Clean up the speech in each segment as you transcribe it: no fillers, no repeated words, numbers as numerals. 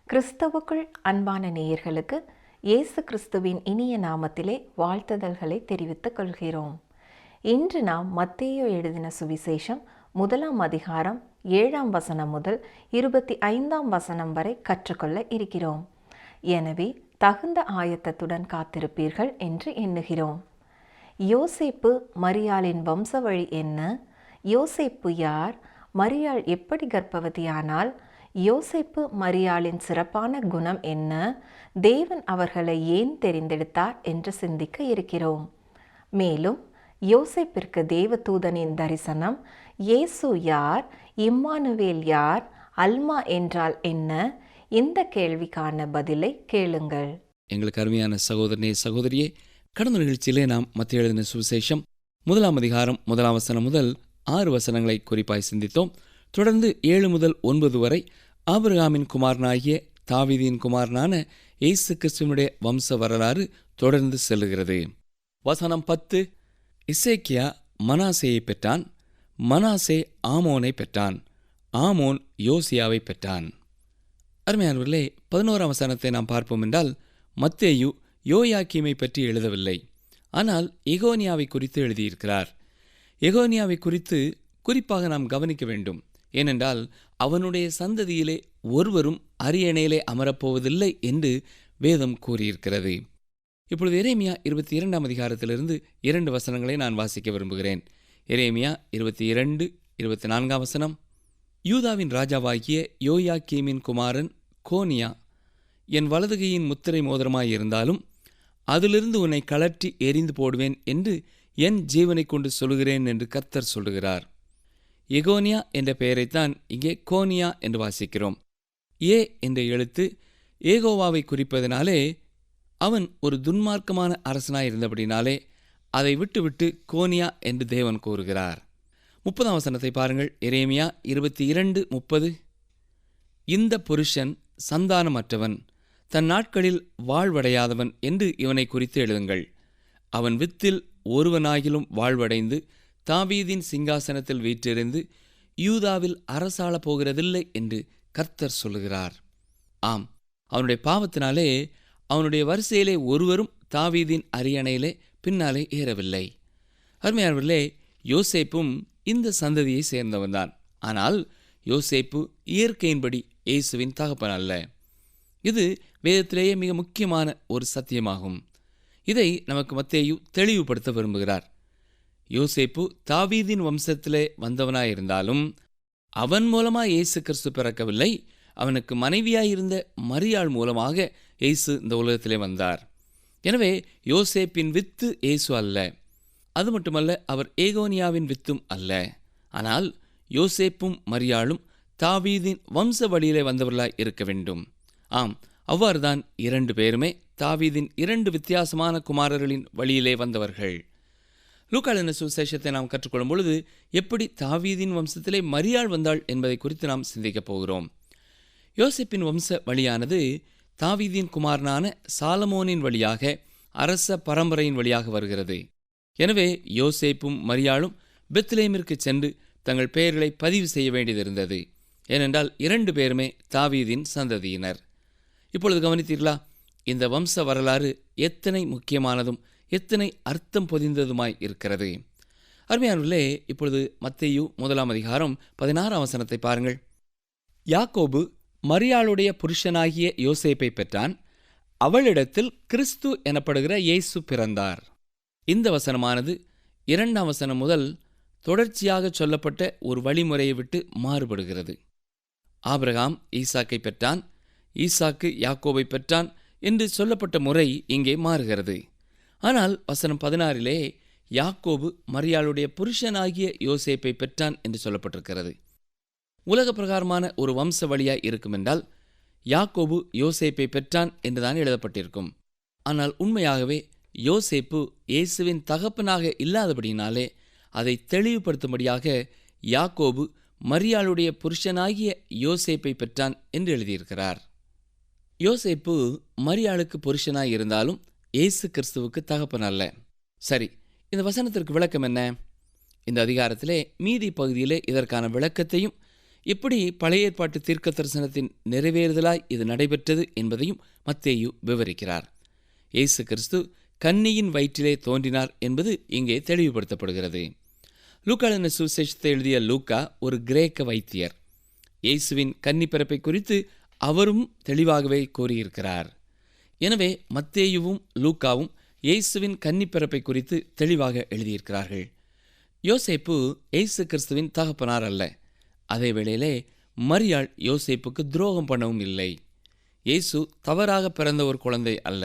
கிறிஸ்தவுக்குள் அன்பான நேயர்களுக்கு இயேசு கிறிஸ்துவின் இனிய நாமத்திலே வாழ்த்துதல்களை தெரிவித்துக் கொள்கிறோம். இன்று நாம் மத்தேயு எழுதின சுவிசேஷம் 1 அதிகாரம் 7 வசனம் முதல் 25 வசனம் வரை கற்றுக்கொள்ள இருக்கிறோம். எனவே தகுந்த ஆயத்தத்துடன் காத்திருப்பீர்கள் என்று எண்ணுகிறோம். யோசேப்பு மரியாளின் வம்சவழி என்ன? யோசேப்பு யார்? மரியாள் எப்படி கர்ப்பவதியானால்? யோசேப்பு மரியாளின் சிறப்பான குணம் என்ன? தேவன் அவர்களை ஏன் தெரிந்தெடுத்தார் என்று சிந்திக்க இருக்கிறோம். மேலும் யோசேப்பிற்கு தேவதூதனின் தரிசனம், இயேசு யார், இம்மானுவேல் யார், அல்மா என்றால் என்ன? இந்த கேள்விக்கான பதிலை கேளுங்கள். எங்களுக்கு அருமையான சகோதரனே சகோதரியே, கடந்த நிகழ்ச்சியிலே நாம் மத்தேயு எழுதின சுவிசேஷம் 1 அதிகாரம் 1 வசனம் முதல் 6 வசனங்களை குறிப்பாய் சிந்தித்தோம். தொடர்ந்து 7 முதல் 9 வரை ஆபிரகாமின் குமாரனாகிய தாவீதின் குமாரனான இயேசு கிறிஸ்துவினுடைய வம்ச வரலாறு தொடர்ந்து செல்லுகிறது. வசனம் 10, எசேக்கியா மனாசேயை பெற்றான், மனாசே ஆமோனை பெற்றான், ஆமோன் யோசியாவை பெற்றான். அருமையானவர்களே, 11 வசனத்தை நாம் பார்ப்போம் என்றால், மத்தேயு யோயாக்கீமை பற்றி எழுதவில்லை, ஆனால் எகோனியாவை குறித்து எழுதியிருக்கிறார். எகோனியாவை குறித்து குறிப்பாக நாம் கவனிக்க வேண்டும். ஏனென்றால் அவனுடைய சந்ததியிலே ஒருவரும் அரியணையிலே அமரப்போவதில்லை என்று வேதம் கூறியிருக்கிறது. இப்பொழுது எரேமியா 22 அதிகாரத்திலிருந்து 2 வசனங்களை நான் வாசிக்க விரும்புகிறேன். எரேமியா 22, 24 வசனம். யூதாவின் ராஜாவாகிய யோயாக்கீமின் குமாரன் கோனியா என் வலதுகையின் முத்திரை மோதிரமாயிருந்தாலும் அதிலிருந்து உன்னை கழற்றி எறிந்து போடுவேன் என்று என் ஜீவனை கொண்டு சொல்கிறேன் என்று கர்த்தர் சொல்லுகிறார். எகோனியா என்ற பெயரைத்தான் இங்கே கோனியா என்று வாசிக்கிறோம். ஏ என்ற எழுத்து ஏகோவாவை குறிப்பதனாலே அவன் ஒரு துன்மார்க்கமான அரசனாயிருந்தபடினாலே அதை விட்டுவிட்டு கோனியா என்று தேவன் கூறுகிறார். 30 வசனத்தை பாருங்கள். எரேமியா 22:30. இந்த புருஷன் சந்தானமற்றவன், தன் நாட்களில் வாழ்வடையாதவன் என்று இவனை குறித்து எழுதுங்கள். அவன் வித்தில் ஒருவனாகிலும் வாழ்வடைந்து தாவீதின் சிங்காசனத்தில் வீற்றிருந்து யூதாவில் அரசாள போகிறதில்லை என்று கர்த்தர் சொல்லுகிறார். ஆம், அவனுடைய பாவத்தினாலே அவனுடைய வரிசையிலே ஒருவரும் தாவீதின் அரியணையிலே பின்னாலே ஏறவில்லை. அருமையானவர்களே, யோசேப்பும் இந்த சந்ததியை சேர்ந்தவன்தான். ஆனால் யோசேப்பு இயற்கையின்படி இயேசுவின் தகப்பன் அல்ல. இது வேதத்திலேயே மிக முக்கியமான ஒரு சத்தியமாகும். இதை நமக்கு மத்தேயு தெளிவுபடுத்த விரும்புகிறார். யோசேப்பு தாவீதின் வம்சத்திலே வந்தவனாயிருந்தாலும் அவன் மூலமாக இயேசு கிறிஸ்து பிறக்கவில்லை. அவனுக்கு மனைவியாயிருந்த மரியாள் மூலமாக இயேசு இந்த உலகத்திலே வந்தார். எனவே யோசேப்பின் வித்து இயேசு அல்ல. அது மட்டுமல்ல, அவர் ஏகோனியாவின் வித்தும் அல்ல. ஆனால் யோசேப்பும் மரியாளும் தாவீதின் வம்ச வழியிலே வந்தவர்களாய் இருக்க வேண்டும். ஆம், அவ்வாறுதான் 2 பேருமே தாவீதின் 2 வித்தியாசமான குமாரர்களின் வழியிலே வந்தவர்கள். லூக்கா எழுதின சுவிசேஷத்தை நாம் கற்றுக்கொள்ளும் பொழுது எப்படி தாவீதின் வம்சத்திலே மரியாள் வந்தாள் என்பதை குறித்து நாம் சிந்திக்கப் போகிறோம். யோசேப்பின் வம்ச வழியானது தாவீதின் குமாரனான சாலமோனின் வழியாக அரச பரம்பரையின் வழியாக வருகிறது. எனவே யோசேப்பும் மரியாளும் பெத்லேமிற்கு சென்று தங்கள் பெயர்களை பதிவு செய்ய வேண்டியதிருந்தது. ஏனென்றால் 2 பேருமே தாவீதின் சந்ததியினர். இப்பொழுது கவனித்தீர்களா? இந்த வம்ச வரலாறு எத்தனை முக்கியமானதும் எத்தனை அர்த்தம் பொதிந்ததுமாய் இருக்கிறது. அருமையானவர்களே, இப்பொழுது மத்தேயு 1 அதிகாரம் 16 வசனத்தை பாருங்கள். யாக்கோபு மரியாளுடைய புருஷனாகிய யோசேப்பை பெற்றான், அவளிடத்தில் கிறிஸ்து எனப்படுகிற இயேசு பிறந்தார். இந்த வசனமானது 2 வசனம் முதல் தொடர்ச்சியாக சொல்லப்பட்ட ஒரு வழிமுறையை விட்டு மாறுபடுகிறது. ஆபிரகாம் ஈசாக்கை பெற்றான், ஈசாக்கு யாக்கோபை பெற்றான் என்று சொல்லப்பட்ட முறை இங்கே மாறுகிறது. ஆனால் வசனம் 16 யாக்கோபு மரியாளுடைய புருஷனாகிய யோசேப்பை பெற்றான் என்று சொல்லப்பட்டிருக்கிறது. உலக பிரகாரமான ஒரு வம்ச வழியாய் இருக்குமென்றால் யாக்கோபு யோசேப்பை பெற்றான் என்றுதான் எழுதப்பட்டிருக்கும். ஆனால் உண்மையாகவே யோசேப்பு இயேசுவின் தகப்பனாக இல்லாதபடியினாலே அதை தெளிவுபடுத்தும்படியாக யாக்கோபு மரியாளுடைய புருஷனாகிய யோசேப்பை பெற்றான் என்று எழுதியிருக்கிறார். யோசேப்பு மரியாளுக்கு புருஷனாய் இருந்தாலும் இயேசு கிறிஸ்துவுக்கு தகப்பன் அல்ல. சரி, இந்த வசனத்திற்கு விளக்கம் என்ன? இந்த அதிகாரத்திலே மீதி பகுதியிலே இதற்கான விளக்கத்தையும் எப்படி பழைய ஏற்பாட்டு தீர்க்க தரிசனத்தின் நிறைவேறுதலாய் இது நடைபெற்றது என்பதையும் மத்தேயு விவரிக்கிறார். இயேசு கிறிஸ்து கன்னியின் வயிற்றிலே தோன்றினார் என்பது இங்கே தெளிவுபடுத்தப்படுகிறது. லூக்கா எழுதின சுவிசேஷத்தை எழுதிய லூக்கா ஒரு கிரேக்க வைத்தியர். இயேசுவின் கன்னி பிறப்பை குறித்து அவரும் தெளிவாகவே கூறியிருக்கிறார். எனவே மத்தேயுவும் லூக்காவும் இயேசுவின் கன்னி பிறப்பை குறித்து தெளிவாக எழுதியிருக்கிறார்கள். யோசேப்பு இயேசு கிறிஸ்துவின் தகப்பனார் அல்ல. அதே வேளையிலே மரியாள் யோசேப்புக்கு துரோகம் பண்ணவும் இல்லை. இயேசு தவறாக பிறந்த ஒரு குழந்தை அல்ல.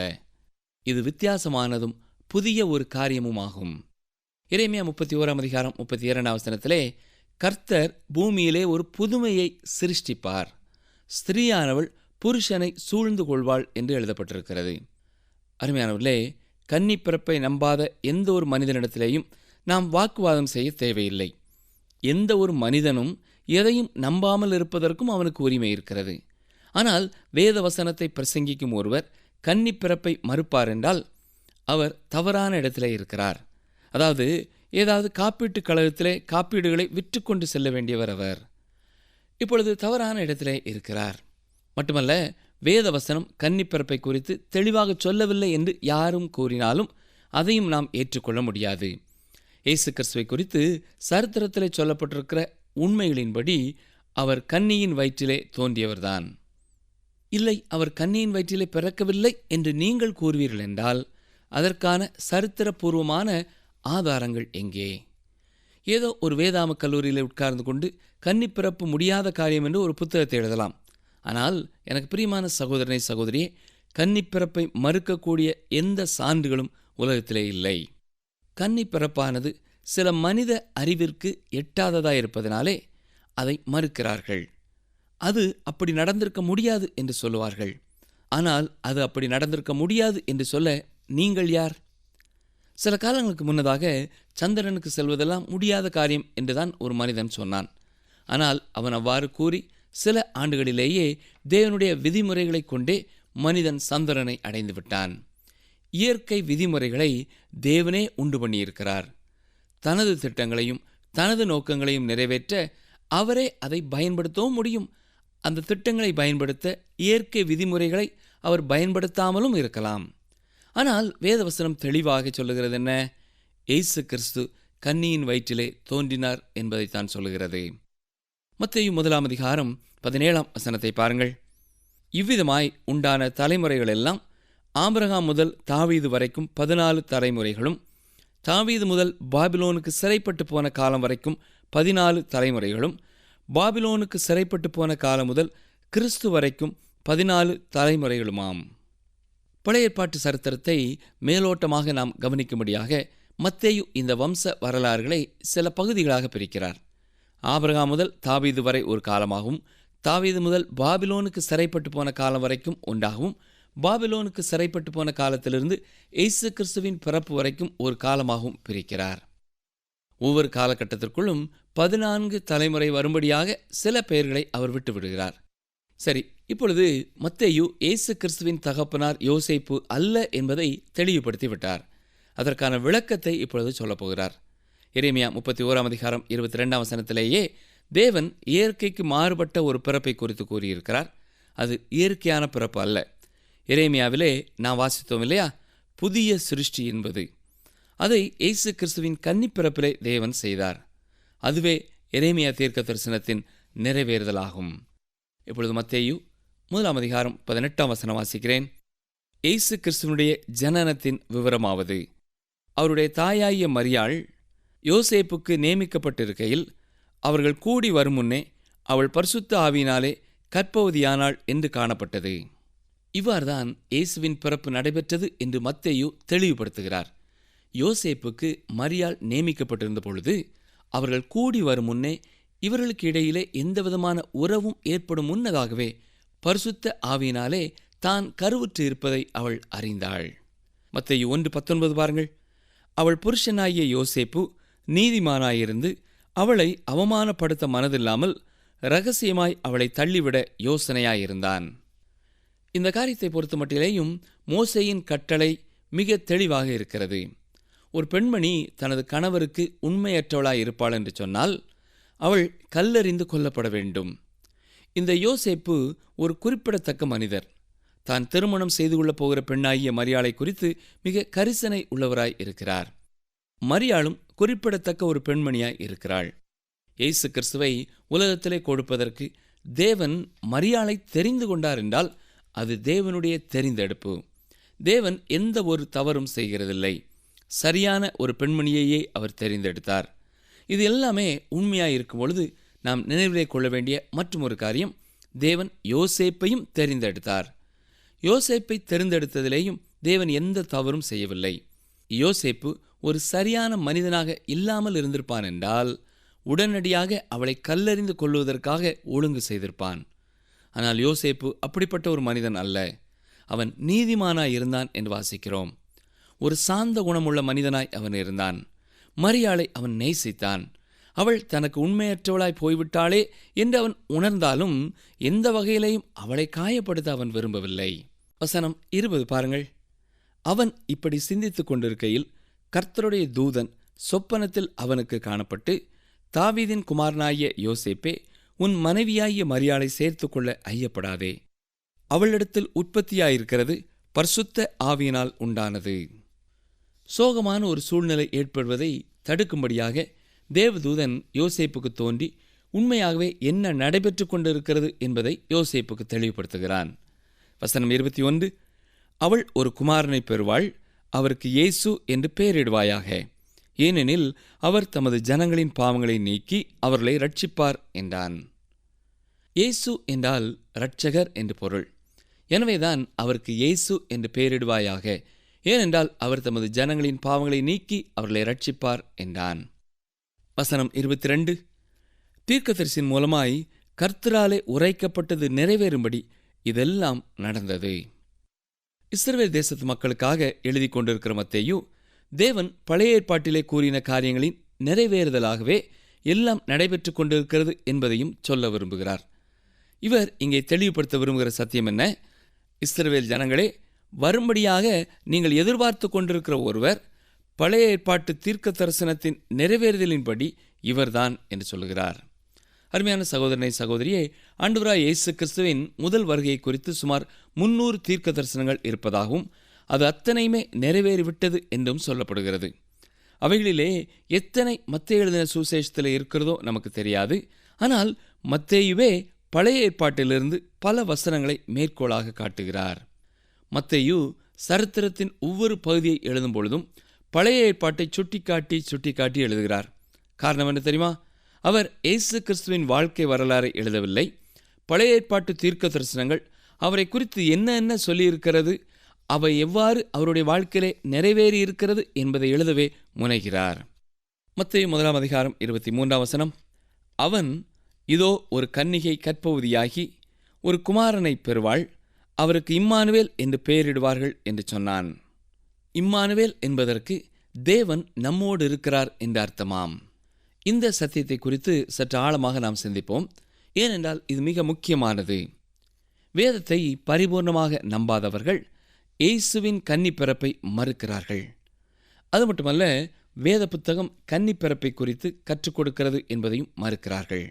இது வித்தியாசமானதும் புதிய ஒரு காரியமுமாகும். எரேமியா 31:32 கர்த்தர் பூமியிலே ஒரு புதுமையை சிருஷ்டிப்பார், ஸ்திரீயானவள் புருஷனை சூழ்ந்து கொள்வாள் என்று எழுதப்பட்டிருக்கிறது. அருமையானவர்களே, கன்னி பிறப்பை நம்பாத எந்த ஒரு மனிதனிடத்திலேயும் நாம் வாக்குவாதம் செய்ய தேவையில்லை. எந்த ஒரு மனிதனும் எதையும் நம்பாமல் இருப்பதற்கும் அவனுக்கு உரிமை இருக்கிறது. ஆனால் வேத வசனத்தை பிரசங்கிக்கும் ஒருவர் கன்னி பிறப்பை மறுப்பார் என்றால் அவர் தவறான இடத்திலே இருக்கிறார். அதாவது ஏதாவது காப்பீட்டுக் கழகத்திலே காப்பீடுகளை விற்றுக்கொண்டு செல்ல வேண்டியவர் அவர். இப்பொழுது தவறான இடத்திலே இருக்கிறார். மட்டுமல்ல, வேத வசனம் கன்னி பிறப்பை குறித்து தெளிவாக சொல்லவில்லை என்று யாரும் கூறினாலும் அதையும் நாம் ஏற்றுக்கொள்ள முடியாது. இயேசு கிறிஸ்துவை குறித்து சரித்திரத்திலே சொல்லப்பட்டிருக்கிற உண்மைகளின்படி அவர் கன்னியின் வயிற்றிலே தோன்றியவர்தான். இல்லை, அவர் கன்னியின் வயிற்றிலே பிறக்கவில்லை என்று நீங்கள் கூறுவீர்கள் என்றால் அதற்கான சரித்திரபூர்வமான ஆதாரங்கள் எங்கே? ஏதோ ஒரு வேதாம கல்லூரியில் உட்கார்ந்து கொண்டு கன்னி பிறப்பு முடியாத காரியம் என்று ஒரு புத்தகத்தை எழுதலாம். ஆனால் எனக்கு பிரியமான சகோதரனை சகோதரியே, கன்னி பிறப்பை மறுக்கக்கூடிய எந்த சான்றுகளும் உலகத்திலே இல்லை. கன்னி பிறப்பானது சில மனித அறிவிற்கு எட்டாததாயிருப்பதனாலே அதை மறுக்கிறார்கள். அது அப்படி நடந்திருக்க முடியாது என்று சொல்லுவார்கள். ஆனால் அது அப்படி நடந்திருக்க முடியாது என்று சொல்ல நீங்கள் யார்? சில காலங்களுக்கு முன்னதாக சந்திரனுக்கு செல்வதெல்லாம் முடியாத காரியம் என்றுதான் ஒரு மனிதன் சொன்னான். ஆனால் அவன் அவ்வாறு கூறி சில ஆண்டுகளிலேயே தேவனுடைய விதிமுறைகளை கொண்டே மனிதன் சந்திரனை அடைந்து விட்டான். இயற்கை விதிமுறைகளை தேவனே உண்டு பண்ணியிருக்கிறார். தனது திட்டங்களையும் தனது நோக்கங்களையும் நிறைவேற்ற அவரே அதை பயன்படுத்தவும் முடியும். அந்த திட்டங்களை பயன்படுத்த இயற்கை விதிமுறைகளை அவர் பயன்படுத்தாமலும் இருக்கலாம். ஆனால் வேதவசனம் தெளிவாக சொல்லுகிறது என்ன? இயேசு கிறிஸ்து கன்னியின் வயிற்றிலே தோன்றினார் என்பதைத்தான் சொல்லுகிறது. மத்தேயு 1:17 பாருங்கள். இவ்விதமாய் உண்டான தலைமுறைகள் எல்லாம் ஆபிரகாம் முதல் தாவீது வரைக்கும் 14 தலைமுறைகளும், தாவீது முதல் பாபிலோனுக்கு சிறைப்பட்டு போன காலம் வரைக்கும் 14 தலைமுறைகளும், பாபிலோனுக்கு சிறைப்பட்டு போன காலம் முதல் கிறிஸ்து வரைக்கும் 14 தலைமுறைகளுமாம். பழைய ஏற்பாட்டு சரித்திரத்தை மேலோட்டமாக நாம் கவனிக்கும்படியாக மத்தேயு இந்த வம்ச வரலாறுகளை சில பகுதிகளாக பிரிக்கிறார். ஆபிரகாம் முதல் தாவீது வரை ஒரு காலமாகவும், தாவீது முதல் பாபிலோனுக்கு சிறைப்பட்டு போன காலம் வரைக்கும் ஒன்றாகவும், பாபிலோனுக்கு சிறைப்பட்டு போன காலத்திலிருந்து இயேசு கிறிஸ்துவின் பிறப்பு வரைக்கும் ஒரு காலமாகவும் பிரிக்கிறார். ஒவ்வொரு காலகட்டத்திற்குள்ளும் 14 தலைமுறை வரும்படியாக சில பெயர்களை அவர் விட்டு விடுகிறார். சரி, இப்பொழுது மத்தேயு இயேசு கிறிஸ்துவின் தகப்பனார் யோசேப்பு அல்ல என்பதை தெளிவுபடுத்தி விட்டார். அதற்கான விளக்கத்தை இப்பொழுது சொல்லப்போகிறார். எரேமியா 31:22 தேவன் இயற்கைக்கு மாறுபட்ட ஒரு பிறப்பை குறித்து கூறியிருக்கிறார். அது இயற்கையான பிறப்பு அல்ல. எரேமியாவிலே நாம் வாசித்தோம் இல்லையா, புதிய சிருஷ்டி என்பது. அதை இயேசு கிறிஸ்துவின் கன்னிப்பிறப்பிலே தேவன் செய்தார். அதுவே எரேமியா தீர்க்க தரிசனத்தின் நிறைவேறுதலாகும். இப்பொழுது மத்தேயு 1:18 வாசிக்கிறேன். இயேசு கிறிஸ்துவனுடைய ஜனனத்தின் விவரமாவது, அவருடைய தாயாகிய மரியாள் யோசேப்புக்கு நியமிக்கப்பட்டிருக்கையில் அவர்கள் கூடி வரும் முன்னே அவள் பரிசுத்த ஆவியினாலே கர்ப்பவதியானாள் என்று காணப்பட்டது. இவ்வாறுதான் இயேசுவின் பிறப்பு நடைபெற்றது என்று மத்தேயு தெளிவுபடுத்துகிறார். யோசேப்புக்கு மரியாள் நியமிக்கப்பட்டிருந்த பொழுது அவர்கள் கூடி வரும் முன்னே இவர்களுக்கு இடையிலே எந்தவிதமான உறவும் ஏற்படும் முன்னதாகவே பரிசுத்த ஆவியினாலே தான் கருவுற்று இருப்பதை அவள் அறிந்தாள். மத்தேயு 1:19 பாருங்கள். அவள் புருஷனாகிய யோசேப்பு நீதிமானாயிருந்து அவளை அவமானப்படுத்த மனதில்லாமல் இரகசியமாய் அவளை தள்ளிவிட யோசனையாயிருந்தான். இந்த காரியத்தை பொறுத்த மட்டிலேயும் மோசேயின் கட்டளை மிக தெளிவாக இருக்கிறது. ஒரு பெண்மணி தனது கணவருக்கு உண்மையற்றவளாய் இருப்பாள் என்று சொன்னால் அவள் கல்லெறிந்து கொல்லப்பட வேண்டும். இந்த யோசேப்பு ஒரு குறிப்பிடத்தக்க மனிதர். தான் திருமணம் செய்து கொள்ளப் போகிற பெண்ணாகிய மரியாளை குறித்து மிக கரிசனை உள்ளவராய் இருக்கிறார். மரியாளும் குறிப்பிடத்தக்க ஒரு பெண்மணியாய் இருக்கிறாள். இயேசு கிறிஸ்துவை உலகத்திலே கொடுப்பதற்கு தேவன் மரியாளை தெரிந்து கொண்டார் என்றால் அது தேவனுடைய தெரிந்தெடுப்பு. தேவன் எந்த ஒரு தவறும் செய்கிறதில்லை. சரியான ஒரு பெண்மணியையே அவர் தெரிந்தெடுத்தார். இது எல்லாமே உண்மையாய் இருக்கும் பொழுது நாம் நினைவிலே கொள்ள வேண்டிய மற்றும் ஒரு காரியம், தேவன் யோசேப்பையும் தெரிந்தெடுத்தார். யோசேப்பை தெரிந்தெடுத்ததிலேயும் தேவன் எந்த தவறும் செய்யவில்லை. யோசேப்பு ஒரு சரியான மனிதனாக இல்லாமல் இருந்திருப்பான் என்றால் உடனடியாக அவளை கல்லெறிந்து கொள்வதற்காக ஒழுங்கு செய்திருப்பான். ஆனால் யோசேப்பு அப்படிப்பட்ட ஒரு மனிதன் அல்ல. அவன் நீதிமானாய் இருந்தான் என்று வாசிக்கிறோம். ஒரு சாந்த குணமுள்ள மனிதனாய் அவன் இருந்தான். மரியாளை அவன் நேசித்தான். அவள் தனக்கு உண்மையற்றவளாய் போய்விட்டாளே என்று அவன் உணர்ந்தாலும் எந்த வகையிலையும் அவளை காயப்படுத்த அவன் விரும்பவில்லை. வசனம் 20 பாருங்கள். அவன் இப்படி சிந்தித்துக் கொண்டிருக்கையில் கர்த்தருடைய தூதன் சொப்பனத்தில் அவனுக்கு காணப்பட்டு, தாவீதின் குமாரனாகிய யோசேப்பே, உன் மனைவியாகிய மரியாளை சேர்த்துக்கொள்ள ஐயப்படாதே. அவளிடத்தில் உற்பத்தியாயிருக்கிறது பரிசுத்த ஆவியினால் உண்டானது. சோகமான ஒரு சூழ்நிலை ஏற்படுவதை தடுக்கும்படியாக தேவதூதன் யோசேப்புக்கு தோன்றி உண்மையாகவே என்ன நடைபெற்று கொண்டிருக்கிறது என்பதை யோசேப்புக்கு தெளிவுபடுத்துகிறான். வசனம் 21, அவள் ஒரு குமாரனை பெறுவாள், அவருக்கு இயேசு என்று பெயரிடுவாயாக, ஏனெனில் அவர் தமது ஜனங்களின் பாவங்களை நீக்கி அவர்களை ரட்சிப்பார் என்றான். இயேசு என்றால் இரட்சகர் என்று பொருள். எனவேதான் அவருக்கு இயேசு என்று பெயரிடுவாயாக, ஏனென்றால் அவர் தமது ஜனங்களின் பாவங்களை நீக்கி அவர்களை ரட்சிப்பார் என்றான். வசனம் 22, தீர்க்கதரிசியின் மூலமாய் கர்த்தராலே உரைக்கப்பட்டது நிறைவேறும்படி இதெல்லாம் நடந்தது. இஸ்ரவேல் தேசத்து மக்களுக்காக எழுதி கொண்டிருக்கிற மத்தேயு தேவன் பழைய ஏற்பாட்டிலே கூறின காரியங்களின் நிறைவேறுதலாகவே எல்லாம் நடைபெற்று கொண்டிருக்கிறது என்பதையும் சொல்ல விரும்புகிறார். இவர் இங்கே தெளிவுபடுத்த விரும்புகிற சத்தியம் என்ன? இஸ்ரவேல் ஜனங்களே, வரும்படியாக நீங்கள் எதிர்பார்த்து கொண்டிருக்கிற ஒருவர் பழைய ஏற்பாட்டு தீர்க்க தரிசனத்தின் நிறைவேறுதலின்படி இவர்தான் என்று சொல்லுகிறார். அருமையான சகோதரனை சகோதரியே, ஆண்டவராய் இயேசு கிறிஸ்துவின் முதல் வருகை குறித்து சுமார் 300 தீர்க்க தரிசனங்கள் இருப்பதாகவும் அது அத்தனையுமே நிறைவேறிவிட்டது என்றும் சொல்லப்படுகிறது. அவைகளிலே எத்தனை மத்தேயு எழுதின சுவிசேஷத்தில் இருக்கிறதோ நமக்கு தெரியாது. ஆனால் மத்தேயுவே பழைய ஏற்பாட்டிலிருந்து பல வசனங்களை மேற்கோளாக காட்டுகிறார். மத்தேயு சரித்திரத்தின் ஒவ்வொரு பகுதியை எழுதும் பொழுதும் பழைய ஏற்பாட்டை சுட்டிக்காட்டி எழுதுகிறார். காரணம் என்ன தெரியுமா? அவர் இயேசு கிறிஸ்துவின் வாழ்க்கை வரலாறை எழுதவில்லை. பழைய ஏற்பாட்டு தீர்க்க தரிசனங்கள் அவரை குறித்து என்ன சொல்லியிருக்கிறது, அவை எவ்வாறு அவருடைய வாழ்க்கையிலே நிறைவேறி இருக்கிறது என்பதை எழுதவே முனைகிறார். மத்தேயு 1 அதிகாரம் 23 வசனம், அவன் இதோ ஒரு கன்னிகை கற்பவதியாகி ஒரு குமாரனை பெறுவாள், அவருக்கு இம்மானுவேல் என்று பெயரிடுவார்கள் என்று சொன்னான். இம்மானுவேல் என்பதற்கு தேவன் நம்மோடு இருக்கிறார் என்ற அர்த்தமாம். இந்த சத்தியத்தை குறித்து சற்று ஆழமாக நாம் சிந்திப்போம். ஏனென்றால் இது மிக முக்கியமானது. வேதத்தை பரிபூர்ணமாக நம்பாதவர்கள் இயேசுவின் கன்னி பிறப்பை மறுக்கிறார்கள். அது மட்டுமல்ல, வேத புத்தகம் கன்னி பிறப்பை குறித்து கற்றுக் கொடுக்கிறது என்பதையும் மறுக்கிறார்கள்.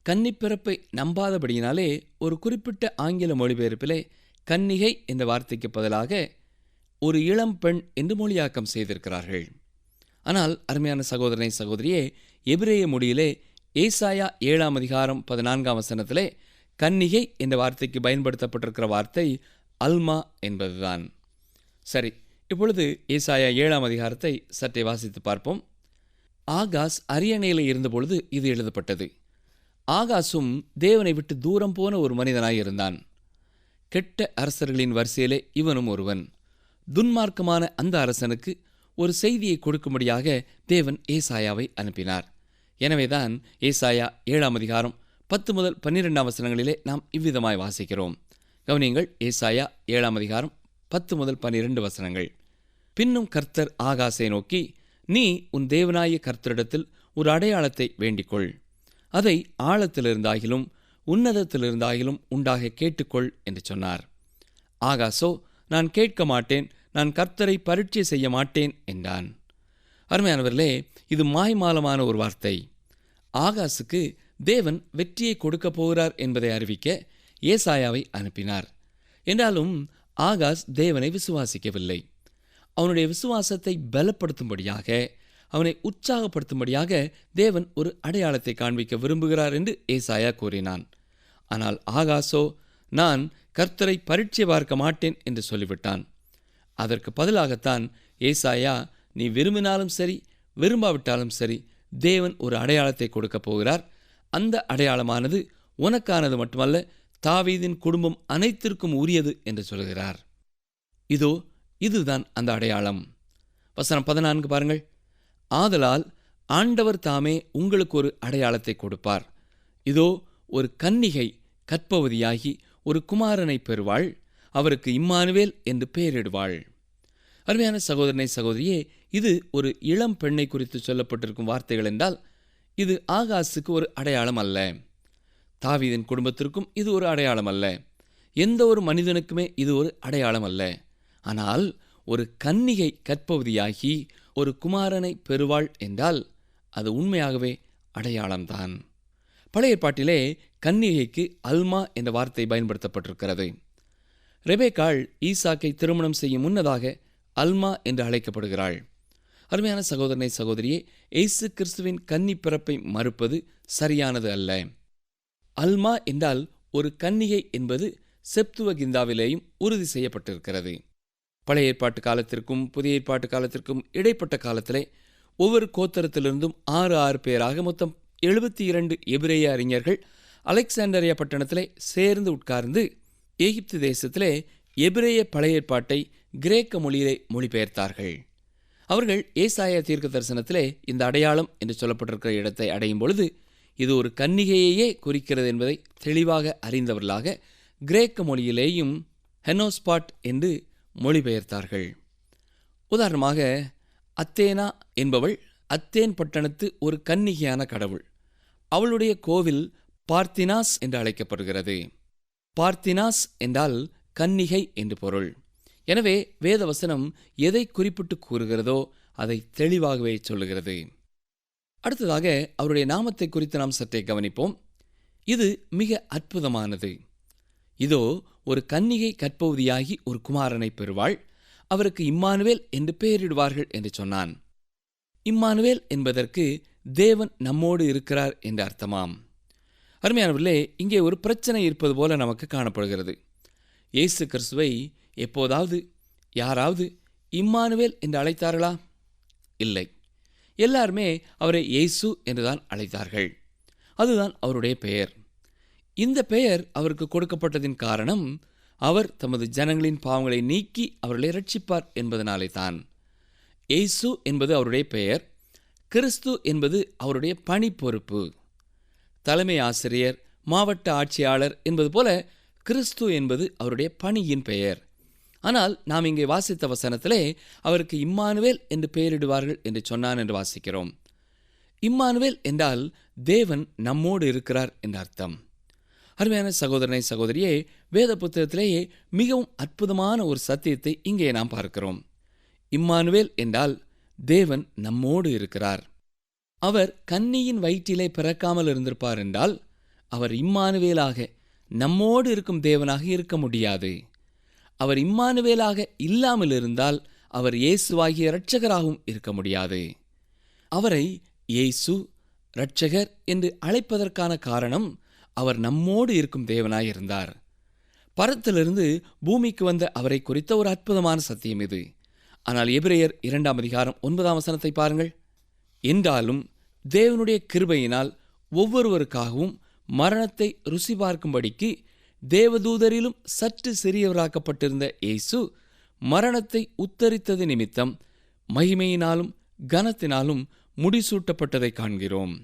கன்னிப்பிறப்பை நம்பாதபடியினாலே ஒரு குறிப்பிட்ட ஆங்கில மொழிபெயர்ப்பிலே கன்னிகை என்ற வார்த்தைக்கு பதிலாக ஒரு இளம் பெண் என்று மொழியாக்கம் செய்திருக்கிறார்கள். ஆனால் அருமையான சகோதரனை சகோதரியே, எபிரேய மொழியிலே ஏசாயா 7 அதிகாரம் 14 வசனத்திலே கன்னிகை என்ற வார்த்தைக்கு பயன்படுத்தப்பட்டிருக்கிற வார்த்தை அல்மா என்பதுதான். சரி, இப்பொழுது ஏசாயா 7 அதிகாரத்தை சற்றே வாசித்து பார்ப்போம். ஆகாஸ் அரியணையில் இருந்தபொழுது இது எழுதப்பட்டது. ஆகாசும் தேவனை விட்டு தூரம் போன ஒரு மனிதனாய் இருந்தான். கெட்ட அரசர்களின் வரிசையிலே இவனும் ஒருவன். துன்மார்க்கமான அந்த அரசனுக்கு ஒரு செய்தியை கொடுக்கும்படியாக தேவன் ஏசாயாவை அனுப்பினார். எனவேதான் ஏசாயா 7 அதிகாரம் 10 முதல் 12 வசனங்களிலே நாம் இவ்விதமாய் வாசிக்கிறோம். கவனியங்கள், ஏசாயா 7 அதிகாரம் 10 முதல் 12 வசனங்கள். பின்னும் கர்த்தர் ஆகாசை நோக்கி, நீ உன் தேவனாய கர்த்தரிடத்தில் ஒரு அடையாளத்தை வேண்டிக்கொள், அதை ஆழத்திலிருந்தாகிலும் உன்னதத்திலிருந்தாகிலும் உண்டாக கேட்டுக்கொள் என்று சொன்னார். ஆகாசோ, நான் கேட்க மாட்டேன், நான் கர்த்தரை பரீட்சை செய்ய மாட்டேன் என்றான். அருமையானவர்களே, இது மாய்மாலமான ஒரு வார்த்தை. ஆகாசுக்கு தேவன் வெற்றியை கொடுக்கப் போகிறார் என்பதை அறிவிக்க ஏசாயாவை அனுப்பினார். என்றாலும் ஆகாஸ் தேவனை விசுவாசிக்கவில்லை. அவனுடைய விசுவாசத்தை பலப்படுத்தும்படியாக, அவனை உற்சாகப்படுத்தும்படியாக தேவன் ஒரு அடையாளத்தை காண்பிக்க விரும்புகிறார் என்று ஏசாயா கூறினான். ஆனால் ஆகாசோ, நான் கர்த்தரை பரீட்சை பார்க்க மாட்டேன் என்று சொல்லிவிட்டான். அதற்கு பதிலாகத்தான் ஏசாயா, நீ விரும்பினாலும் சரி விரும்பாவிட்டாலும் சரி தேவன் ஒரு அடையாளத்தை கொடுக்கப் போகிறார். அந்த அடையாளமானது உனக்கானது மட்டுமல்ல, தாவீதின் குடும்பம் அனைத்திற்கும் உரியது என்று சொல்கிறார். இதோ இதுதான் அந்த அடையாளம். வசனம் 14 பாருங்கள். ஆதலால் ஆண்டவர் தாமே உங்களுக்கு ஒரு அடையாளத்தை கொடுப்பார். இதோ ஒரு கன்னிகை கற்பவதியாகி ஒரு குமாரனை பெறுவாள், அவருக்கு இம்மானுவேல் என்று பெயரிடுவாள். அருமையான சகோதரனை சகோதரியே, இது ஒரு இளம் பெண்ணை குறித்து சொல்லப்பட்டிருக்கும் வார்த்தைகள் என்றால் இது ஆகாசுக்கு ஒரு அடையாளம் அல்ல. தாவீதின் குடும்பத்திற்கும் இது ஒரு அடையாளம் அல்ல. எந்த ஒரு மனிதனுக்குமே இது ஒரு அடையாளம் அல்ல. ஆனால் ஒரு கன்னிகை கற்பவதியாகி ஒரு குமாரனை பெறுவாள் என்றால் அது உண்மையாகவே அடையாளம்தான். பழைய ஏற்பாட்டிலே கன்னிகைக்கு அல்மா என்ற வார்த்தை பயன்படுத்தப்பட்டிருக்கிறது. ரெபேக்காள் ஈசாக்கை திருமணம் செய்யும் முன்னதாக அல்மா என்று அழைக்கப்படுகிறாள். அருமையான சகோதரனை சகோதரியே, இயேசு கிறிஸ்துவின் கன்னி பிறப்பை மறுப்பது சரியானது அல்ல. அல்மா என்றால் ஒரு கன்னிகை என்பது செப்துவகிந்தாவிலேயும் உறுதி செய்யப்பட்டிருக்கிறது. பழைய ஏற்பாட்டு காலத்திற்கும் புதிய ஏற்பாட்டு காலத்திற்கும் இடைப்பட்ட காலத்திலே ஒவ்வொரு கோத்திரத்திலிருந்தும் 6 பேராக மொத்தம் 72 எபிரேய அறிஞர்கள் அலெக்சாண்டரியா பட்டணத்திலே சேர்ந்து உட்கார்ந்து எகிப்து தேசத்திலே எபிரேய பழைய ஏற்பாட்டை கிரேக்க மொழியிலே மொழிபெயர்த்தார்கள். அவர்கள் ஏசாயா தீர்க்க தரிசனத்திலே இந்த அடையாளம் என்று சொல்லப்பட்டிருக்கிற இடத்தை அடையும் பொழுது இது ஒரு கன்னிகையையே குறிக்கிறது என்பதை தெளிவாக அறிந்தவர்களாக கிரேக்க மொழியிலேயும் ஹெனோஸ்பாட் என்று மொழிபெயர்த்தார்கள். உதாரணமாக, அத்தேனா என்பவள் அத்தேன் பட்டணத்து ஒரு கன்னிகையான கடவுள். அவளுடைய கோவில் பார்த்தினாஸ் என்று அழைக்கப்படுகிறது. பார்த்தினாஸ் என்றால் கன்னிகை என்று பொருள். எனவே வேதவசனம் எதை குறிப்பிட்டு கூறுகிறதோ அதை தெளிவாகவே சொல்லுகிறது. அடுத்ததாக அவருடைய நாமத்தை குறித்து நாம் சற்றே கவனிப்போம். இது மிக அற்புதமானது. இதோ ஒரு கன்னிகை கற்பவதியாகி ஒரு குமாரனை பெறுவாள், அவருக்கு இம்மானுவேல் என்று பெயரிடுவார்கள் என்று சொன்னான். இம்மானுவேல் என்பதற்கு தேவன் நம்மோடு இருக்கிறார் என்று அர்த்தமாம். அருமையானவர்களே, இங்கே ஒரு பிரச்சனை இருப்பது போல நமக்கு காணப்படுகிறது. இயேசு கிறிஸ்துவை எப்போதாவது யாராவது இம்மானுவேல் என்று அழைத்தார்களா? இல்லை. எல்லாருமே அவரை இயேசு என்றுதான் அழைத்தார்கள். அதுதான் அவருடைய பெயர். இந்த பெயர் அவருக்கு கொடுக்கப்பட்டதின் காரணம், அவர் தமது ஜனங்களின் பாவங்களை நீக்கி அவர்களை ரட்சிப்பார் என்பதனாலே தான். இயேசு என்பது அவருடைய பெயர். கிறிஸ்து என்பது அவருடைய பணி பொறுப்பு. தலைமை ஆசிரியர், மாவட்ட ஆட்சியாளர் என்பது போல கிறிஸ்து என்பது அவருடைய பணியின் பெயர். ஆனால் நாம் இங்கே வாசித்த வசனத்திலே அவருக்கு இம்மானுவேல் என்று பெயரிடுவார்கள் என்று சொன்னான் என்று வாசிக்கிறோம். இம்மானுவேல் என்றால் தேவன் நம்மோடு இருக்கிறார் என்ற அர்த்தம். அருமையான சகோதரனை சகோதரியே, வேத புத்தகத்திலேயே மிகவும் அற்புதமான ஒரு சத்தியத்தை இங்கே நாம் பார்க்கிறோம். இம்மானுவேல் என்றால் தேவன் நம்மோடு இருக்கிறார். அவர் கன்னியின் வயிற்றிலே பிறக்காமல் இருந்திருப்பார் என்றால் அவர் இம்மானுவேலாக நம்மோடு இருக்கும் தேவனாக இருக்க முடியாது. அவர் இம்மானுவேலாக இல்லாமல் இருந்தால் அவர் இயேசுவாகிய இரட்சகராகவும் இருக்க முடியாது. அவரை இயேசு இரட்சகர் என்று அழைப்பதற்கான காரணம், அவர் நம்மோடு இருக்கும் தேவனாயிருந்தார். பரத்திலிருந்து பூமிக்கு வந்த அவரை குறித்த ஒரு அற்புதமான சத்தியம் இது. ஆனால் எபிரேயர் 2 அதிகாரம் 9 வசனத்தை பாருங்கள். என்றாலும் தேவனுடைய கிருபையினால் ஒவ்வொருவருக்காகவும் மரணத்தை ருசி பார்க்கும்படிக்கு தேவதூதரிலும் சற்று சிறியவராக்கப்பட்டிருந்த இயேசு மரணத்தை உத்தரித்தது நிமித்தம் மகிமையினாலும் கனத்தினாலும் முடிசூட்டப்பட்டதை காண்கிறோம்.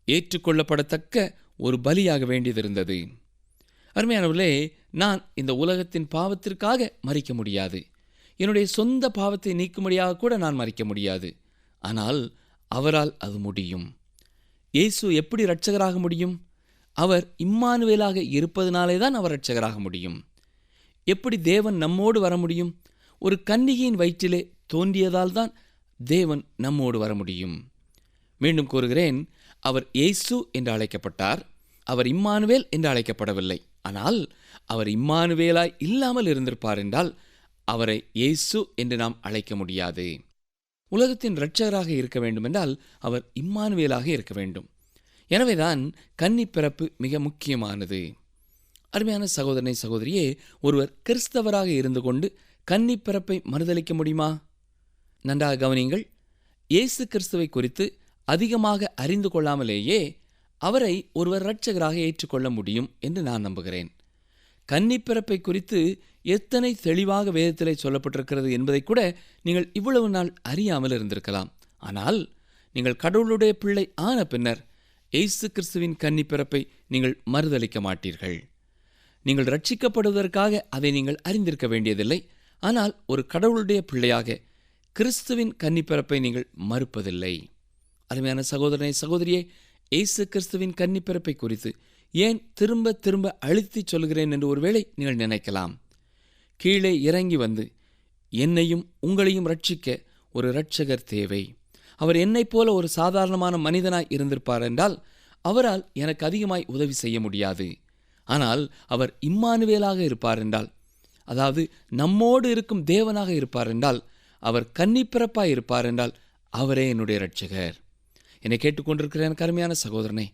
ஏற்றுக்கொள்ளப்படத்தக்க ஒரு பலியாக வேண்டியதிருந்தது. அருமையானவர்களே, நான் இந்த உலகத்தின் பாவத்திற்காக மரிக்க முடியாது. என்னுடைய சொந்த பாவத்தை நீக்கும்படியாக கூட நான் மரிக்க முடியாது. ஆனால் அவரால் அது முடியும். இயேசு எப்படி இரட்சகராக முடியும்? அவர் இம்மானுவேலாக இருப்பதனாலே தான் அவர் இரட்சகராக முடியும். எப்படி தேவன் நம்மோடு வர முடியும்? ஒரு கன்னிகையின் வயிற்றிலே தோன்றியதால் தான் தேவன் நம்மோடு வர முடியும். மீண்டும் கூறுகிறேன், அவர் இயேசு என்று அழைக்கப்பட்டார். அவர் இம்மானுவேல் என்று அழைக்கப்படவில்லை. ஆனால் அவர் இம்மானுவேலாய் இல்லாமல் இருந்திருப்பார் என்றால் அவரை இயேசு என்று நாம் அழைக்க முடியாது. உலகத்தின் இரட்சகராக இருக்க வேண்டுமென்றால் அவர் இம்மானுவேலாக இருக்க வேண்டும். எனவேதான் கன்னி பிறப்பு மிக முக்கியமானது. அருமையான சகோதரனை சகோதரியே, ஒருவர் கிறிஸ்தவராக இருந்து கொண்டு கன்னி பிறப்பை மறுதலிக்க முடியுமா? நன்றாக கவனியுங்கள். இயேசு கிறிஸ்துவை குறித்து அதிகமாக அறிந்து கொள்ளாமலேயே அவரை ஒருவர் இரட்சகராக ஏற்றுக்கொள்ள முடியும் என்று நான் நம்புகிறேன். கன்னிப்பிறப்பை குறித்து எத்தனை தெளிவாக வேதத்திலே சொல்லப்பட்டிருக்கிறது என்பதை கூட நீங்கள் இவ்வளவு நாள் அறியாமல் இருந்திருக்கலாம். ஆனால் நீங்கள் கடவுளுடைய பிள்ளை ஆன பின்னர் இயேசு கிறிஸ்துவின் கன்னிப்பிறப்பை நீங்கள் மறுதலிக்க மாட்டீர்கள். நீங்கள் ரட்சிக்கப்படுவதற்காக அதை நீங்கள் அறிந்திருக்க வேண்டியதில்லை. ஆனால் ஒரு கடவுளுடைய பிள்ளையாக கிறிஸ்துவின் கன்னிப்பிறப்பை நீங்கள் மறுப்பதில்லை. அருமையான சகோதரனை சகோதரியே, இயேசு கிறிஸ்துவின் கன்னிப்பிறப்பை குறித்து ஏன் திரும்ப திரும்ப அழுத்தி சொல்கிறேன் என்று ஒருவேளை நீங்கள் நினைக்கலாம். கீழே இறங்கி வந்து என்னையும் உங்களையும் ரட்சிக்க ஒரு இரட்சகர் தேவை. அவர் என்னைப் போல ஒரு சாதாரணமான மனிதனாய் இருந்திருப்பார் என்றால் அவரால் எனக்கு அதிகமாய் உதவி செய்ய முடியாது. ஆனால் அவர் இம்மானுவேலாக இருப்பார் என்றால், அதாவது நம்மோடு இருக்கும் தேவனாக இருப்பார் என்றால், அவர் கன்னிப்பிறப்பாய் இருப்பார் என்றால் அவரே என்னுடைய இரட்சகர். என்னை கேட்டுக்கொண்டிருக்கிற எனக்கு அருமையான சகோதரனே,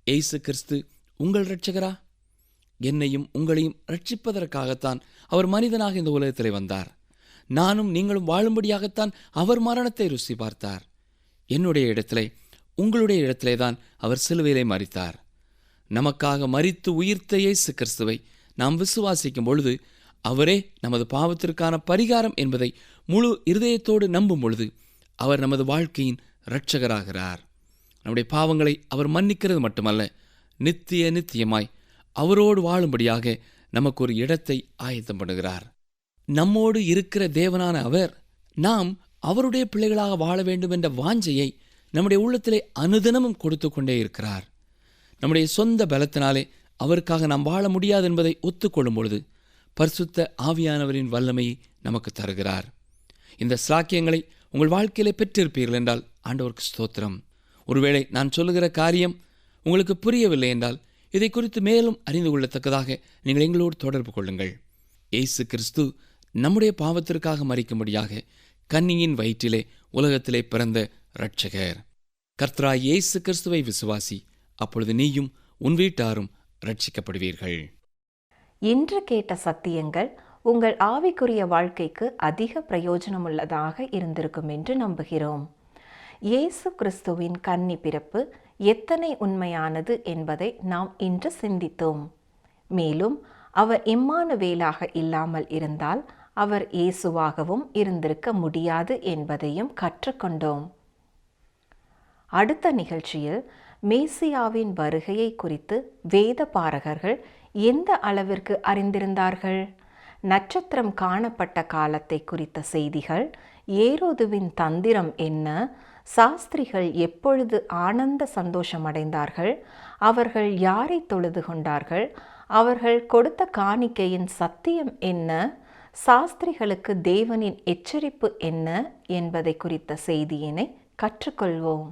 இயேசு கிறிஸ்து உங்கள் இரட்சகரா? என்னையும் உங்களையும் ரட்சிப்பதற்காகத்தான் அவர் மனிதனாக இந்த உலகத்திலே வந்தார். நானும் நீங்களும் வாழும்படியாகத்தான் அவர் மரணத்தை ருசி பார்த்தார். என்னுடைய இடத்திலே, உங்களுடைய இடத்திலே தான் அவர் சிலுவையிலே மரித்தார். நமக்காக மரித்து உயிர்த்த இயேசு கிறிஸ்துவை நாம் விசுவாசிக்கும் பொழுது அவரே நமது பாவத்திற்கான பரிகாரம் என்பதை முழு இருதயத்தோடு நம்பும் பொழுது அவர் நமது வாழ்க்கையின் இரட்சகராகிறார். நம்முடைய பாவங்களை அவர் மன்னிக்கிறது மட்டுமல்ல, நித்தியமாய் அவரோடு வாழும்படியாக நமக்கு ஒரு இடத்தை ஆயத்தம் பண்ணுகிறார். நம்மோடு இருக்கிற தேவனான அவர் நாம் அவருடைய பிள்ளைகளாக வாழ வேண்டும் என்ற வாஞ்சையை நம்முடைய உள்ளத்திலே அனுதினமும் கொடுத்து கொண்டே இருக்கிறார். நம்முடைய சொந்த பலத்தினாலே அவருக்காக நாம் வாழ முடியாது என்பதை ஒத்துக்கொள்ளும் பொழுது பரிசுத்த ஆவியானவரின் வல்லமையை நமக்கு தருகிறார். இந்த சாக்கியங்களை உங்கள் வாழ்க்கையிலே பெற்றிருப்பீர்கள் என்றால் ஆண்டவருக்கு ஸ்தோத்திரம். ஒருவேளை நான் சொல்லுகிற காரியம் உங்களுக்கு புரியவில்லை என்றால் இதை குறித்து மேலும் அறிந்து கொள்ளத்தக்கதாக நீங்கள் எங்களோடு தொடர்பு கொள்ளுங்கள். இயேசு கிறிஸ்து நம்முடைய பாவத்திற்காக மரிக்கும்படியாக கன்னியின் வயிற்றிலே உலகத்திலே பிறந்த இரட்சகர். கர்த்தராகிய இயேசு கிறிஸ்துவை விசுவாசி, அப்பொழுது நீயும் உன் வீட்டாரும் ரட்சிக்கப்படுவீர்கள். இன்று கேட்ட சத்தியங்கள் உங்கள் ஆவிக்குரிய வாழ்க்கைக்கு அதிக பிரயோஜனமுள்ளதாக இருந்திருக்கும் என்று நம்புகிறோம். இயேசு கிறிஸ்துவின் கன்னி பிறப்பு எத்தனை உண்மையானது என்பதை நாம் இன்று சிந்தித்தோம். மேலும் அவர் இம்மானுவேலாக இல்லாமல் இருந்தால் அவர் இயேசுவாகவும் இருந்திருக்க முடியாது என்பதையும் கற்றுக்கொண்டோம். அடுத்த நிகழ்ச்சியில் மேசியாவின் வருகையை குறித்து வேத பாரகர்கள் எந்த அளவிற்கு அறிந்திருந்தார்கள், நட்சத்திரம் காணப்பட்ட காலத்தை குறித்த செய்திகள், ஏரோதுவின் தந்திரம் என்ன, சாஸ்திரிகள் எப்பொழுது ஆனந்த சந்தோஷமடைந்தார்கள், அவர்கள் யாரை தொழுது கொண்டார்கள், அவர்கள் கொடுத்த காணிக்கையின் சத்தியம் என்ன, சாஸ்திரிகளுக்கு தேவனின் எச்சரிப்பு என்ன என்பதை குறித்த செய்தியினை கற்றுக்கொள்வோம்.